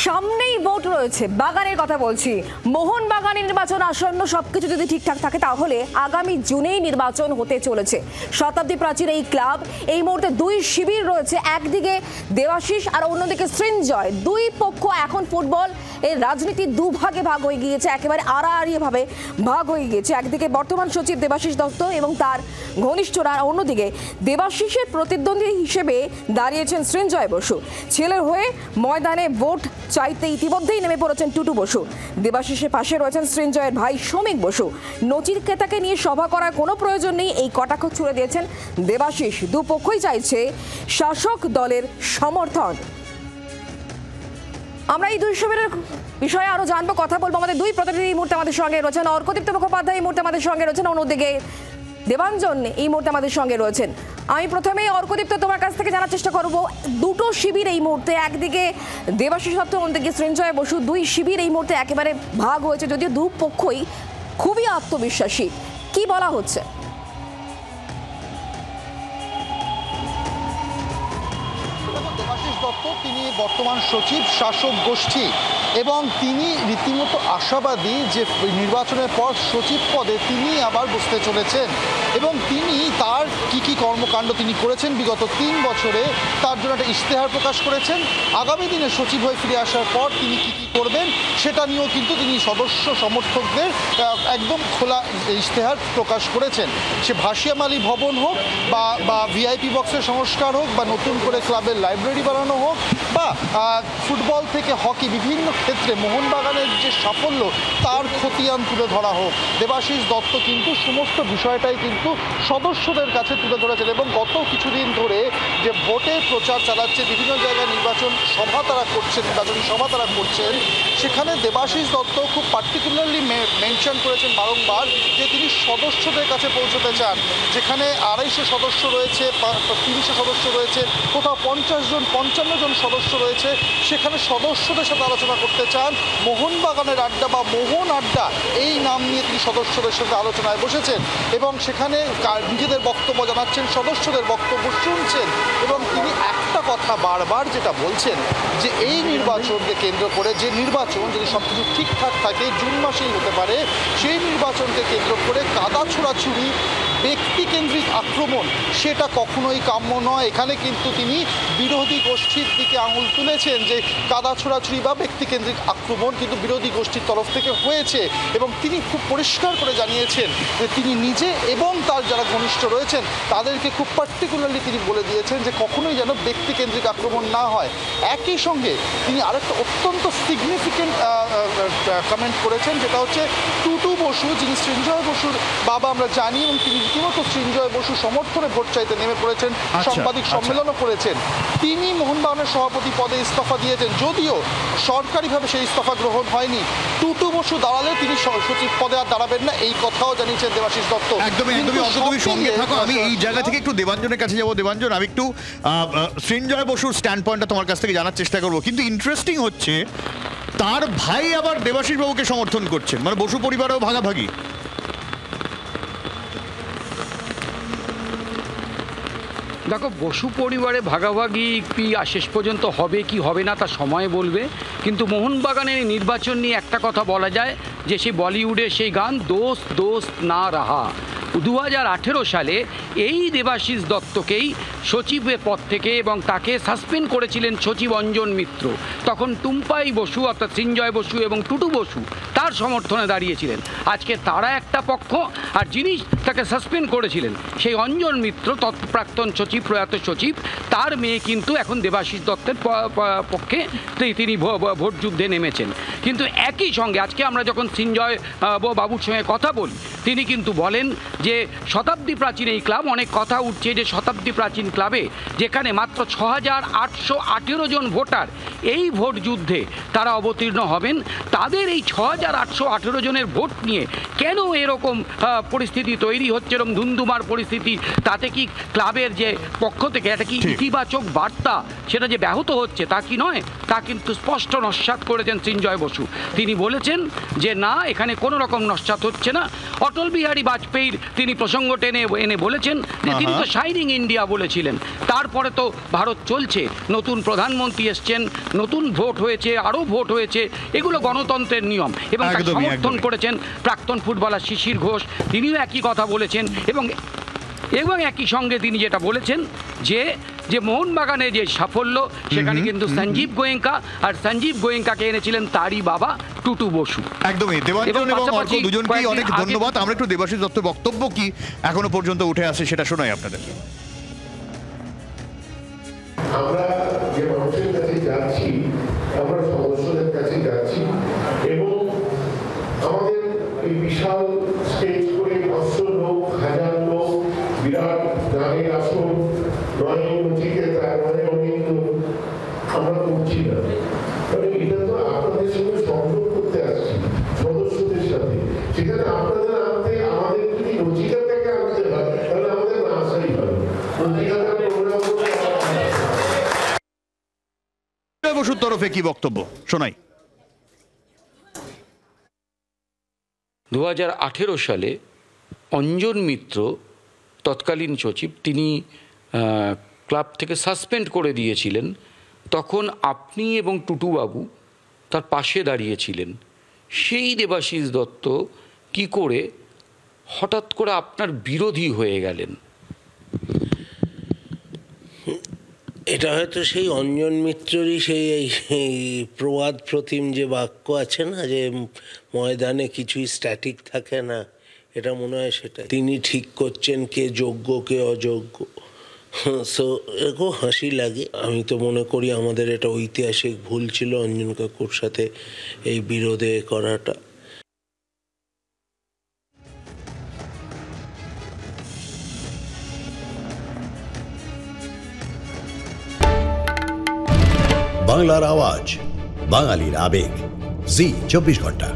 সামনেই ভোট রয়েছে, বাগানের কথা বলছি। মোহনবাগানের নির্বাচন আসন্ন, সবকিছু যদি ঠিকঠাক থাকে তাহলে আগামী জুনেই নির্বাচন হতে চলেছে। শতাব্দী প্রাচীর এই ক্লাব এই মুহূর্তে দুই শিবির রয়েছে, একদিকে দেবাশিস আর অন্যদিকে সৃঞ্জয়। দুই পক্ষ এখন ফুটবল এর রাজনীতি দুভাগে ভাগ হয়ে গিয়েছে, একেবারে আড়াআড়ি ভাবে ভাগ হয়ে গিয়েছে। একদিকে বর্তমান সচিব দেবাশিস দত্ত এবং তার ঘনিষ্ঠরা, অন্যদিকে দেবাশিসের প্রতিদ্বন্দ্বী হিসেবে দাঁড়িয়েছেন সৃঞ্জয় বসু। ছেলের হয়ে ময়দানে ভোট চাইতে ইতিমধ্যেই নেমে পড়েছেন টুটু বসু। দেবাশিসের পাশে রয়েছেন সৃঞ্জয়ের ভাই শ্রমিক বসু। নচিকেতাকে নিয়ে সভা করার কোনো প্রয়োজন নেই, এই কটাক্ষ ছুড়ে দিয়েছেন দেবাশিস। দুপক্ষই চাইছে শাসক দলের সমর্থন। আমরা এই দুই শিবিরের বিষয়ে আরো জানবো, কথা বলবো। আমাদের দুই প্রতিনিধি এই মুহূর্তে আমাদের সঙ্গে রয়েছেন। অর্কদীপ্ত মুখোপাধ্যায় এই মুহূর্তে আমাদের সঙ্গে রয়েছেন, অন্যদিকে দেবাঞ্জন এই মুহূর্তে আমাদের সঙ্গে রয়েছেন। আমি প্রথমেই অর্কদীপ্ত তোমার কাছ থেকে জানার চেষ্টা করব, দুটো শিবির এই মুহূর্তে, একদিকে দেবাশিস দত্ত, অন্যদিকে সৃঞ্জয় বসু, দুই শিবির এই মুহূর্তে একেবারে ভাগ হয়েছে, যদিও দু পক্ষই খুবই আত্মবিশ্বাসী। কি বলা হচ্ছে? দেবাশিস দত্ত তিনি বর্তমান সচিব শাসক গোষ্ঠী এবং তিনি রীতিমতো আশাবাদী যে নির্বাচনের পর সচিব পদে তিনি আবার বসতে চলেছেন এবং তিনি তার কি কর্মকাণ্ড তিনি করেছেন বিগত 3 বছরে তার জন্য একটা ইশতেহার প্রকাশ করেছেন। আগামী দিনে সচিব হয়ে ফিরে আসার পর তিনি কি করবেন সেটা নিয়েও কিন্তু তিনি সদস্য সমর্থকদের একদম খোলা ইশতেহার প্রকাশ করেছেন। সে ভাসিয়ামালী ভবন হোক বা ভিআইপি বক্সের সংস্কার হোক বা নতুন করে ক্লাবের লাইব্রেরি বানানো হোক বা ফুটবল থেকে হকি, বিভিন্ন ক্ষেত্রে মোহনবাগানের যে সাফল্য তার খতিয়ান তুলে ধরা হোক, দেবাশিস দত্ত কিন্তু সমস্ত বিষয়টাই কিন্তু সদস্যদের কাছে তুলে ধরেছেন। এবং গত কিছুদিন ধরে যে ভোটের প্রচার চালাচ্ছে, বিভিন্ন জায়গায় নির্বাচনী সভা তারা করছেন, সেখানে দেবাশিস দত্ত খুব পার্টিকুলারলি মেনশন করেছেন বারংবার যে তিনি সদস্যদের কাছে পৌঁছতে চান। যেখানে 250 সদস্য রয়েছে, 300 সদস্য রয়েছে, কোথাও 55 জন সদস্য রয়েছে, সেখানে সদস্যদের সাথে আলোচনা করতে চান। মোহনবাগানের আড্ডা বা মোহন আড্ডা এই নাম নিয়ে তিনি সদস্যদের সাথে আলোচনায় বসেছেন এবং সেখানে নিজেদের বক্তব্য জানাচ্ছেন, সদস্যদের বক্তব্য শুনছেন। এবং তিনি একটা কথা বারবার যেটা বলছেন যে এই নির্বাচনকে কেন্দ্র করে, যে নির্বাচন যদি সব কিছু ঠিকঠাক থাকে জুন মাসেই হতে পারে, সেই নির্বাচনকে কেন্দ্র করে কাদা ছোড়াছুড়ি, ব্যক্তিকেন্দ্রিক আক্রমণ সেটা কখনোই কাম্য নয়। এখানে কিন্তু তিনি বিরোধী গোষ্ঠীর দিকে আঙুল তুলেছেন যে কাদা ছোড়াছুড়ি বা ব্যক্তিকেন্দ্রিক আক্রমণ কিন্তু বিরোধী গোষ্ঠীর তরফ থেকে হয়েছে এবং তিনি খুব পরিষ্কার করে জানিয়েছেন যে তিনি নিজে এবং তার যারা ঘনিষ্ঠ রয়েছেন তাদেরকে খুব পার্টিকুলারলি তিনি বলে দিয়েছেন যে কখনোই যেন ব্যক্তিকেন্দ্রিক আক্রমণ না হয়। একই সঙ্গে তিনি আরেকটা অত্যন্ত সিগনিফিকেন্ট কমেন্ট করেছেন, যেটা হচ্ছে টুটু বসু, যিনি সৃঞ্জয় বসুর বাবা আমরা জানি, এবং তিনি রীতিমতো সৃঞ্জয় বসু সমর্থনে ভোট চাইতে নেমে পড়েছেন, সাংবাদিক সম্মেলনও করেছেন। তিনি মোহনবাগানের সভাপতি পদে ইস্তফা দিয়েছেন, যদিও সরকারিভাবে সেই ইস্তফা গ্রহণ হয়নি। টুটু বসু দাঁড়ালে তিনি সচিব পদে আর দাঁড়াবেন না, এই কথাও জানিয়েছেন দেবাশিস দত্ত। একদমই সঙ্গে থাকো। আমি এই জায়গা থেকে একটু দেবাঞ্জনের কাছে যাবো। দেবাঞ্জন, আমি একটু সৃঞ্জয় বসুর স্ট্যান্ড পয়েন্টটা তোমার কাছ থেকে জানার চেষ্টা করবো। কিন্তু ইন্টারেস্টিং হচ্ছে তার ভাই আবার দেবাশিস বাবুকে সমর্থন করছেন, মানে বসু পরিবারেও ভাগাভাগি। দেখো, বসু পরিবারে ভাগাভাগি কি শেষ পর্যন্ত হবে কি হবে না তা সময় বলবে, কিন্তু মোহনবাগানের নির্বাচন নিয়ে একটা কথা বলা যায় যে সেই বলিউডের সেই গান দোস্ত দোস্ত না রাহা, 2018 সালে এই দেবাশিস দত্তকেই সচিবের পদ থেকে এবং তাকে সাসপেন্ড করেছিলেন সচিব অঞ্জন মিত্র। তখন টুম্পাই বসু অর্থাৎ সৃঞ্জয় বসু এবং টুটু বসু তার সমর্থনে দাঁড়িয়েছিলেন। আজকে তারা একটা পক্ষ, আর যিনি তাকে সাসপেন্ড করেছিলেন সেই অঞ্জন মিত্র, প্রাক্তন সচিব, প্রয়াত সচিব, তার মেয়ে কিন্তু এখন দেবাশিস দত্তের পক্ষে তিনি ভোট যুদ্ধে নেমেছেন। কিন্তু একই সঙ্গে আজকে আমরা যখন সৃঞ্জয় বাবুর সঙ্গে কথা বলি, তিনি কিন্তু বলেন যে শতাব্দী প্রাচীন এই ক্লাব, অনেক কথা উঠছে যে শতাব্দী প্রাচীন ক্লাবে যেখানে মাত্র 6818 জন ভোটার এই ভোট যুদ্ধে তারা অবতীর্ণ হবেন, তাদের এই 6000 2818 জনের ভোট নিয়ে কেন এরকম পরিস্থিতি তৈরি হচ্ছে, এরকম ধুন্ধুমার পরিস্থিতি? তাতে কি ক্লাবের যে পক্ষ থেকে একটা কি ইতিবাচক বার্তা সেটা যে ব্যাহত হচ্ছে তা কি নয়? তা কিন্তু স্পষ্ট নস্যাৎ করেছেন সৃঞ্জয় বসু। তিনি বলেছেন যে না, এখানে কোনো রকম নস্যাৎ হচ্ছে না। অটল বিহারী বাজপেয়ীর তিনি প্রসঙ্গ টেনে এনে বলেছেন যে তিনি তো শাইনিং ইন্ডিয়া বলেছিলেন। তারপরে তো ভারত চলছে, নতুন প্রধানমন্ত্রী এসছেন, নতুন ভোট হয়েছে, আরও ভোট হয়েছে, এগুলো গণতন্ত্রের নিয়ম। এবং তাকে সমর্থন করেছেন প্রাক্তন ফুটবলার শিশির ঘোষ, তিনিও একই কথা বলেছেন। এবং একই সঙ্গে তিনি যেটা বলেছেন যে মোহনবাগানের যে সাফল্য সেখানে কিন্তু সঞ্জীব গোয়েঙ্কা, আর সঞ্জীব গোয়েঙ্কাকে এনেছিলেন তারই বাবা টুটু বসু। একদমই। দেবাঞ্জন এবং অর্ক দুজনকেই অনেক ধন্যবাদ। আমরা একটু দেবাশিস দত্তের বক্তব্য কি এখনো পর্যন্ত উঠে আসে সেটা শোনাই আপনাদের। আমরা যে মানুষের কাছে যাচ্ছি, আমরা সদস্যদের কাছে যাচ্ছি এবং আমাদের এই বিশাল স্টেজ করে 500 লোক, 1000 লোক, বিরাট গানের আসন, নয় নচিকেতা, নয় অনিন্দ আমরা করছি না। কারণ এটা তো আপনাদের সঙ্গে সংযোগ করতে আসছি সদস্যদের সাথে। সেখানে আপনাদের আনতে আমাদের যদি নচিকেতাকে আনতে হয় তাহলে আমাদের না আসাই ভালো। নচিকেতা প্রোগ্রাম বসুর তরফে কি বক্তব্য শোনাই। 2018 সালে অঞ্জন মিত্র তৎকালীন সচিব, তিনি ক্লাব থেকে সাসপেন্ড করে দিয়েছিলেন। তখন আপনি এবং টুটুবাবু তার পাশে দাঁড়িয়েছিলেন। সেই দেবাশিস দত্ত কি করে হঠাৎ করে আপনার বিরোধী হয়ে গেলেন? এটা হয়তো সেই অঞ্জন মিত্ররই সেই প্রবাদ প্রতিম যে বাক্য আছে না, যে ময়দানে কিছুই স্ট্যাটিক থাকে না, এটা মনে হয় সেটা। তিনি ঠিক করছেন কে যোগ্য কে অযোগ্য। সো এরকম হাসি লাগে। আমি তো মনে করি আমাদের এটা ঐতিহাসিক ভুল ছিল অঞ্জন কাকুর সাথে এই বিরোধে করাটা। বাংলার আওয়াজ, বাঙালির আবেগ, জি 24 ঘন্টা।